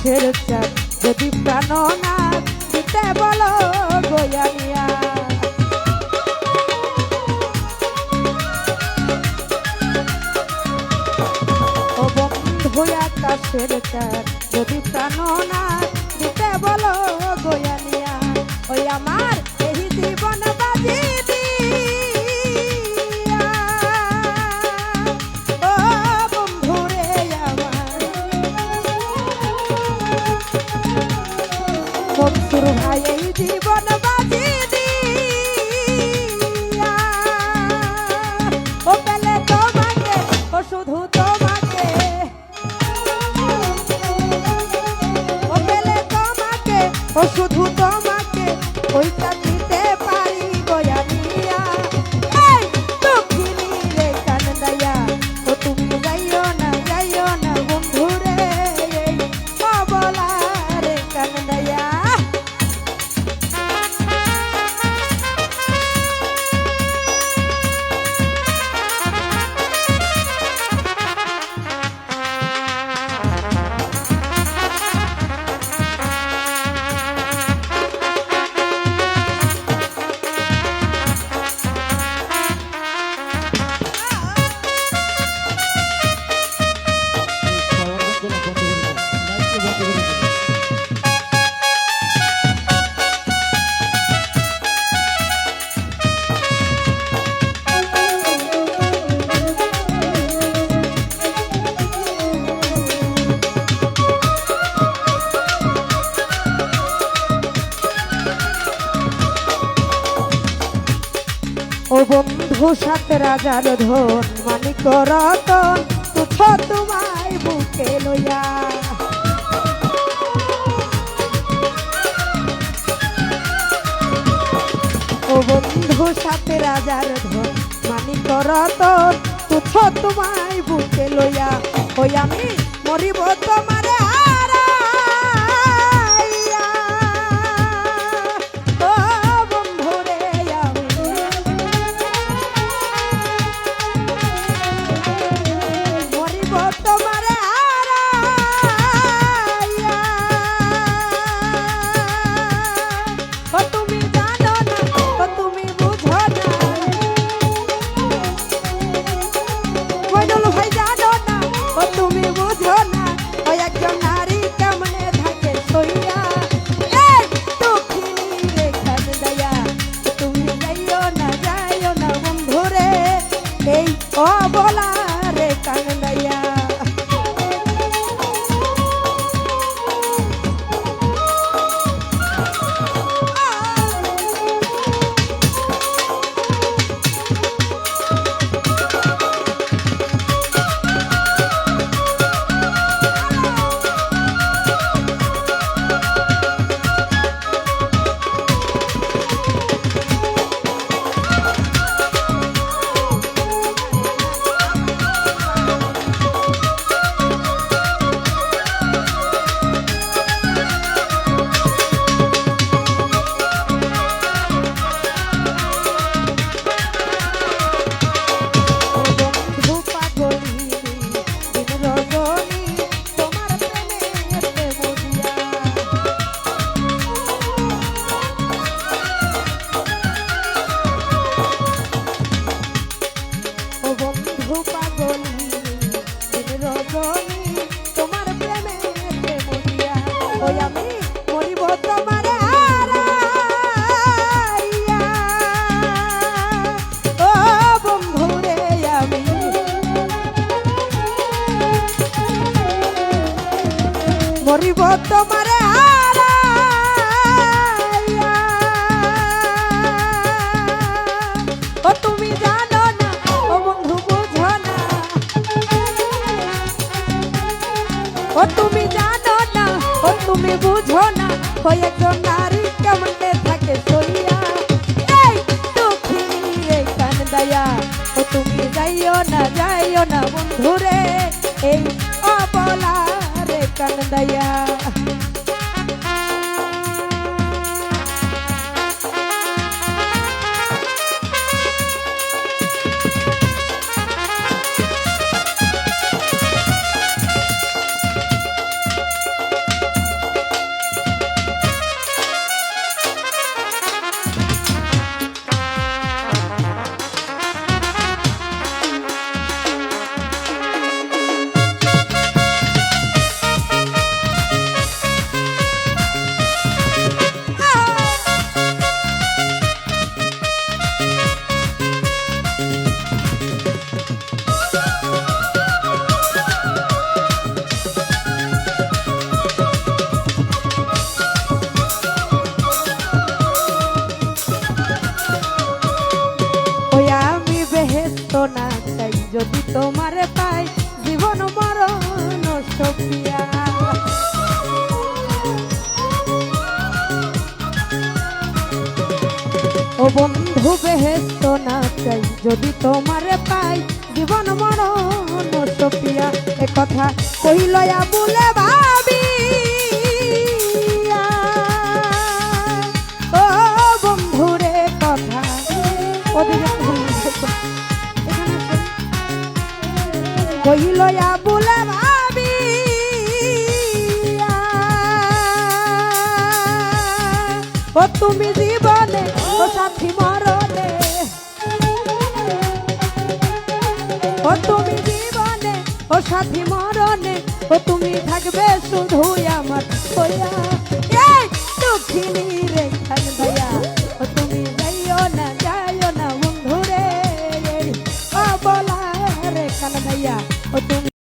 আকাশের চাঁদ যদি প্রাণ না দিতে বলো গোয়ানিয়া। ও বন্ধু আকাশের চাঁদ যদি প্রাণ না দিতে বলো গোয়ানিয়া। ওই আমার এই জীবন বাজি দিয়া ও বন্ধু রে আমার মনসুর ভাই এই জীবন বাজি দিয়া ও পেলে তোমাকে ও শুধু তোমাকে ও পেলে তোমাকে ও শুধু তোমাকে ওইটা দিতে পারি গোয়ানিয়া। এই দক্ষিণী রে কানদাইয়া ও তুমি যাইও না বন্ধু রে অবলা রে কানদাইয়া। ও বন্ধু সাত রাজার ধন মানিক রতন তুচ্ছ তোমায় বুকে লইয়া। ও বন্ধু সাত রাজার ধন মানিক রতন তুচ্ছ তোমায় বুকে লইয়া। ওই আমি মরিব তোমারে হারাইয়া। ও বন্ধু রে আমি মরিব তোমারে হারাইয়া। ও তুমি জানো না ও তুমি বুঝো না মইনুল ভাই জানো না ও তুমি বুঝো না ও একজন নারী কেমনে থাকে সইয়া। এই দক্ষিণী রে কানদাইয়া তুমি যাইও না বন্ধু রে এই অবলা রে কানদাইয়া। মরিব তোমারে হারাইয়া। ও তুমি জানো না ও বন্ধু বুঝো না ও তুমি জানো না ও তুমি বুঝো না ও একজন নারী কেমনে থাকে সইয়া। এই দক্ষিণী রে কানদাইয়া ও তুমি যাইও না বন্ধু রে এই অবলা রে কানদাইয়া। ও বন্ধু বেহেশত না চাই যদি তোমারে পাই জীবন মরণ সপিয়া এ কথা কইলয়া বলে ভাবি ও বন্ধুরে কথা ওদিকে কইলয়া বলে ভাবি ও তুমি জীবনে ও সাথী মরণে ও তুমি জীবনে ও সাথী মরণে ও তুমি থাকবে শুধু আমার হইয়া এই দুঃখিনী